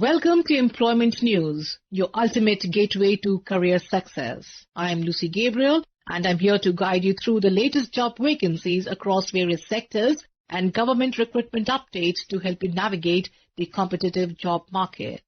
Welcome to Employment News, your ultimate gateway to career success. I am Lucy Gabriel and I'm here to guide you through the latest job vacancies across various sectors and government recruitment updates to help you navigate the competitive job market.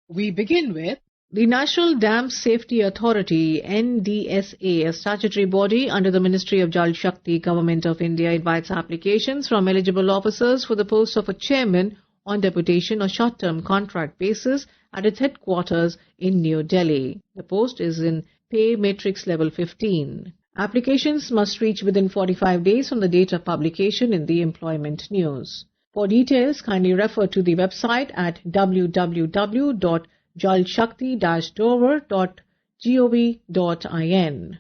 We begin with the National Dam Safety Authority, NDSA, a statutory body under the Ministry of Jal Shakti, Government of India, invites applications from eligible officers for the post of a chairman on deputation or short-term contract basis at its headquarters in New Delhi. The post is in pay matrix level 15. Applications must reach within 45 days from the date of publication in the Employment News. For details, kindly refer to the website at www.jalshakti-dover.gov.in.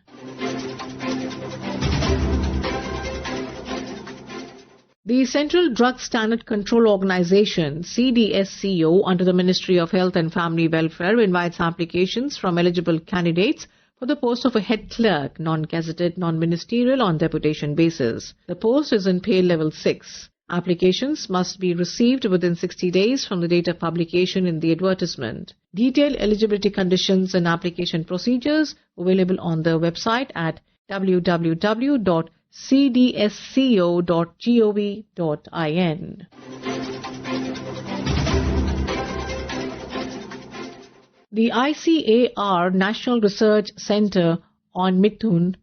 The Central Drug Standard Control Organization, CDSCO, under the Ministry of Health and Family Welfare, invites applications from eligible candidates for the post of a head clerk, non-gazetted, non-ministerial on deputation basis. The post is in pay level 6. Applications must be received within 60 days from the date of publication in the advertisement. Detailed eligibility conditions and application procedures available on the website at www.cdsco.gov.in. The ICAR National Research Centre on Mithun,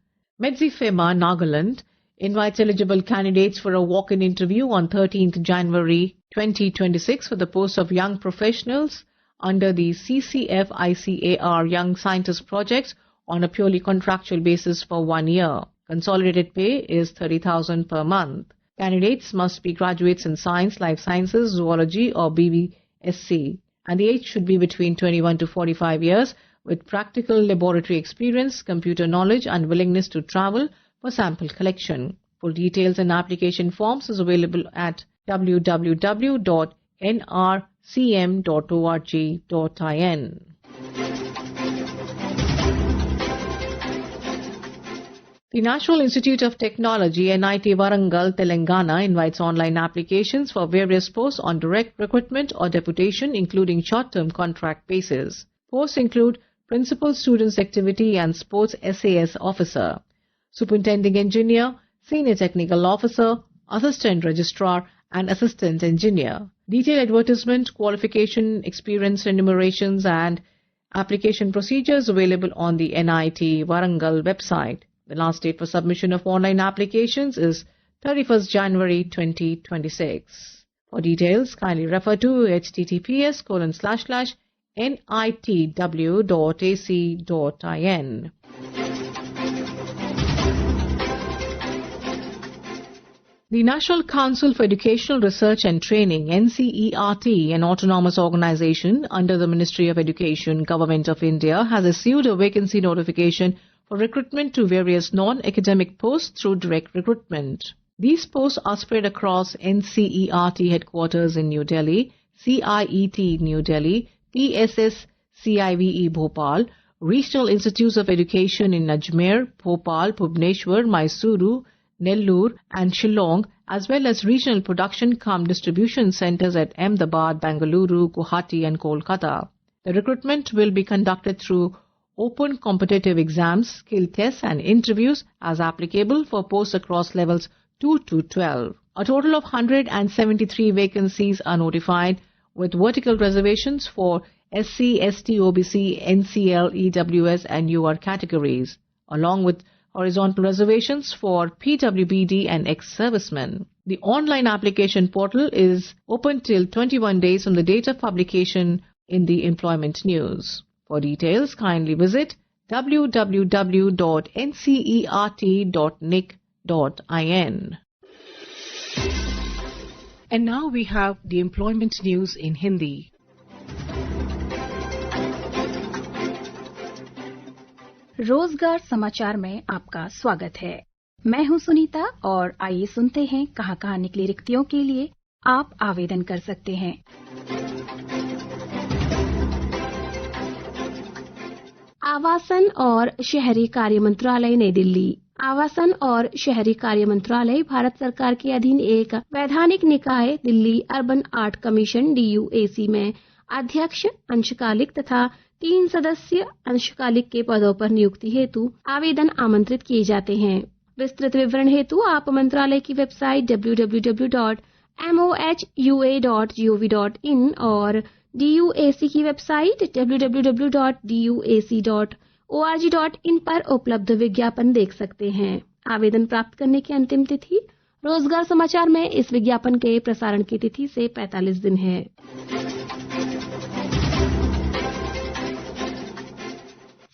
Medzifema, Nagaland, invites eligible candidates for a walk-in interview on 13th January 2026 for the post of young professionals under the CCF ICAR Young Scientist Project on a purely contractual basis for 1 year. Consolidated pay is 30,000 per month. Candidates must be graduates in science, life sciences, zoology or BVSC, and the age should be between 21 to 45 years with practical laboratory experience, computer knowledge and willingness to travel for sample collection. Full details and application forms is available at www.nrcm.org.in. The National Institute of Technology, NIT Warangal, Telangana, invites online applications for various posts on direct recruitment or deputation, including short-term contract basis. Posts include Principal Students Activity and Sports SAS Officer, Superintending Engineer, Senior Technical Officer, Assistant Registrar and Assistant Engineer. Detailed advertisement, qualification, experience enumerations and application procedures available on the NIT Warangal website. The last date for submission of online applications is 31st January 2026. For details, kindly refer to https://nitw.ac.in. The National Council for Educational Research and Training, NCERT, an autonomous organization under the Ministry of Education, Government of India, has issued a vacancy notification for recruitment to various non-academic posts through direct recruitment. These posts are spread across NCERT headquarters in New Delhi, CIET New Delhi, PSS CIVE Bhopal, Regional Institutes of Education in Ajmer, Bhopal, Bhubaneswar, Mysuru, Nellore and Shillong, as well as regional production-cum-distribution centers at Ahmedabad, Bengaluru, Guwahati and Kolkata. The recruitment will be conducted through open competitive exams, skill tests and interviews as applicable for posts across levels 2 to 12. A total of 173 vacancies are notified with vertical reservations for SC, ST, OBC, NCL, EWS and UR categories, along with horizontal reservations for PWBD and ex-servicemen. The online application portal is open till 21 days from the date of publication in the Employment News. For details, kindly visit www.ncert.nic.in. And now we have the Employment News in Hindi. रोजगार समाचार में आपका स्वागत है। मैं हूं सुनीता और आइए सुनते हैं कहां निकली रिक्तियों के लिए आप आवेदन कर सकते हैं। आवासन और शहरी कार्य मंत्रालय नई दिल्ली। आवासन और शहरी कार्य मंत्रालय भारत सरकार के अधीन एक वैधानिक निकाय Delhi urban art commission DUAC में अध्यक्ष, अंशकालिक तथा 3 सदस्य अंशकालिक के पदों पर नियुक्ति हेतु आवेदन आमंत्रित किए जाते हैं। विस्तृत विवरण हेतु आप मंत्रालय की वेबसाइट www.mohua.gov.in और DUAC की वेबसाइट www.duac.org.in पर उपलब्ध विज्ञापन देख सकते हैं। आवेदन प्राप्त करने की अंतिम तिथि रोजगार समाचार में इस विज्ञापन के प्रसारण की तिथि से 45 दिन है।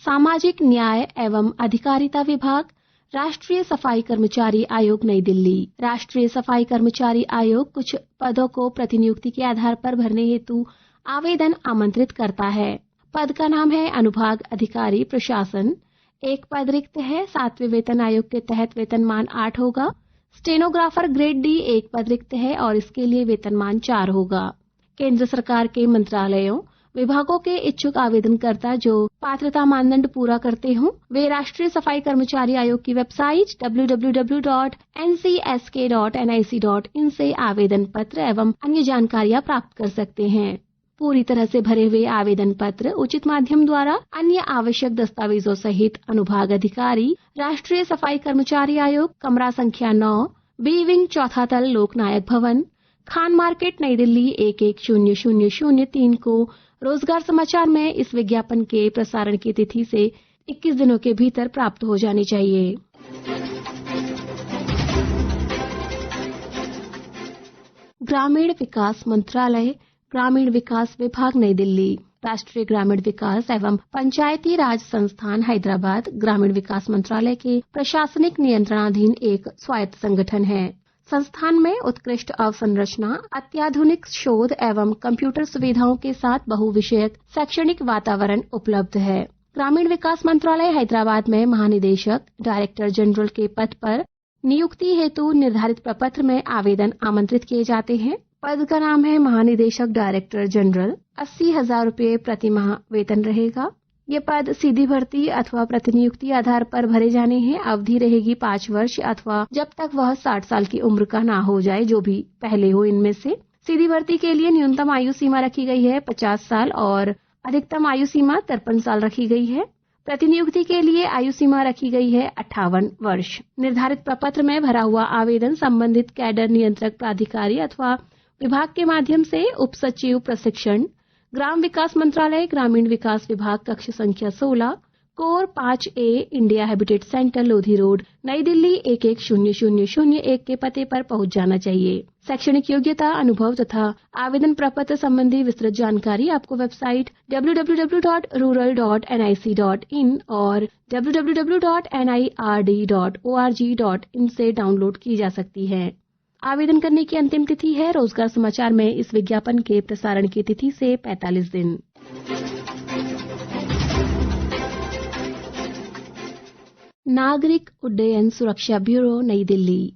सामाजिक न्याय एवं अधिकारिता विभाग, राष्ट्रीय सफाई कर्मचारी आयोग नई दिल्ली। राष्ट्रीय सफाई कर्मचारी आयोग कुछ पदों को प्रतिनियुक्ति के आधार पर भरने हेतु आवेदन आमंत्रित करता है। पद का नाम है अनुभाग अधिकारी प्रशासन। एक पद रिक्त है। 7वें वेतन आयोग के तहत वेतनमान 8 होगा। स्टेनोग्राफर ग्रेड D एक पद रिक्त है और इसके लिए वेतनमान 4 होगा। केंद्र सरकार के मंत्रालयों, विभागों के इच्छुक आवेदनकर्ता जो पात्रता मानदंड पूरा करते हों, वे राष्ट्रीय सफाई कर्मचारी आयोग की वेबसाइट www.ncsk.nic.in से आवेदन पत्र एवं अन्य जानकारियां प्राप्त कर सकते हैं। पूरी तरह से भरे हुए आवेदन पत्र उचित माध्यम द्वारा अन्य आवश्यक दस्तावेजों सहित अनुभाग अधिकारी, राष्ट्रीय सफाई कर्मचारी आयोग, कमरा संख्या 9, B विंग, चौथा तल, लोकनायक भवन, खान मार्केट, नई दिल्ली 110003 को रोजगार समाचार में इस विज्ञापन के प्रसारण की तिथि से 21 दिनों के भीतर प्राप्त हो जानी चाहिए। ग्रामीण विकास मंत्रालय, ग्रामीण विकास विभाग नई दिल्ली, राष्ट्रीय ग्रामीण विकास एवं पंचायती राज संस्थान हैदराबाद ग्रामीण विकास मंत्रालय के प्रशासनिक नियंत्रणाधीन एक स्वायत्त संगठन है। संस्थान में उत्कृष्ट अवसंरचना, अत्याधुनिक शोध एवं कंप्यूटर सुविधाओं के साथ बहुविषयक शैक्षणिक वातावरण उपलब्ध है। ग्रामीण विकास मंत्रालय हैदराबाद में महानिदेशक, डायरेक्टर जनरल के पद पर नियुक्ति हेतु निर्धारित प्रपत्र में आवेदन आमंत्रित किए जाते हैं। पद का नाम है महानिदेशक डायरेक्टर जनरल। 80,000 रुपये प्रति माह वेतन रहेगा। ये पद सीधी भर्ती अथवा प्रतिनियुक्ति आधार पर भरे जाने हैं। अवधि रहेगी 5 वर्ष अथवा जब तक वह 60 साल की उम्र का ना हो जाए, जो भी पहले हो इनमें से। सीधी भर्ती के लिए न्यूनतम आयु सीमा रखी गई है 50 साल और अधिकतम आयु सीमा 53 साल रखी गई है। प्रतिनियुक्ति के लिए आयु सीमा रखी गई है 58 वर्ष। निर्धारित प्रपत्र में भरा हुआ आवेदन संबंधित कैडर नियंत्रक प्राधिकारी अथवा विभाग के माध्यम से उप सचिव प्रशिक्षण, ग्राम विकास मंत्रालय, ग्रामीण विकास विभाग, कक्ष संख्या 16, core 5A, India habitat centre, Lodhi road, नई दिल्ली 110001 के पते पर पहुंच जाना चाहिए। शैक्षणिक योग्यता, अनुभव तथा आवेदन प्रपत्र संबंधी विस्तृत जानकारी आपको वेबसाइट www.rural.nic.in और www.nird.org.in से डाउनलोड की जा सकती है। आवेदन करने की अंतिम तिथि है रोजगार समाचार में इस विज्ञापन के प्रसारण की तिथि से 45 दिन। नागरिक उड्डयन सुरक्षा ब्यूरो नई दिल्ली।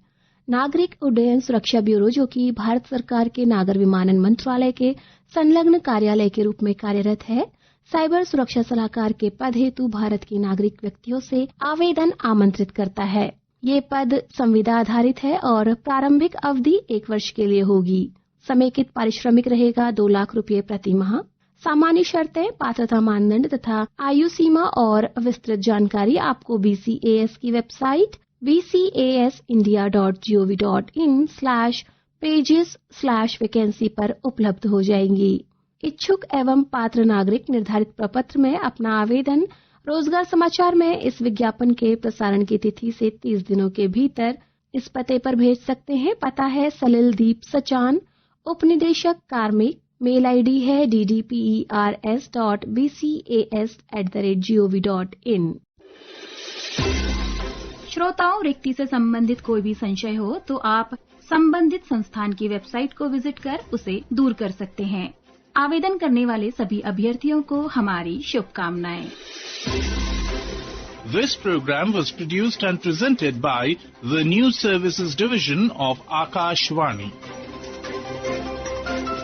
नागरिक उड्डयन सुरक्षा ब्यूरो, जो कि भारत सरकार के नागर विमानन मंत्रालय के संलग्न कार्यालय के रूप में कार्यरत है, साइबर सुरक्षा सलाहकार के पद हेतु भारत के नागरिक व्यक्तियों से आवेदन आमंत्रित करता है। ये पद संविदा आधारित है और प्रारंभिक अवधि 1 वर्ष के लिए होगी। समेकित पारिश्रमिक रहेगा 2 लाख रुपये प्रति माह। सामान्य शर्तें, पात्रता मानदंड तथा आयु सीमा और विस्तृत जानकारी आपको BCAS की वेबसाइट bcasindia.gov.in/pages/vacancy पर उपलब्ध हो जाएंगी। इच्छुक एवं पात्र नागरिक निर्धारित प्रपत्र में अपना आवेदन रोजगार समाचार में इस विज्ञापन के प्रसारण की तिथि से 30 दिनों के भीतर इस पते पर भेज सकते हैं। पता है सलिल दीप सचान, उपनिदेशक कार्मिक। मेल ID है ddpers.bcas@gov.in। श्रोताओं, रिक्ति से संबंधित कोई भी संशय हो तो आप संबंधित संस्थान की वेबसाइट को विजिट कर उसे दूर कर सकते हैं। आवेदन करने वाले सभी अभ्यर्थियों को हमारी शुभकामनाएं। This program was produced and presented by the News Services Division of Akashvani.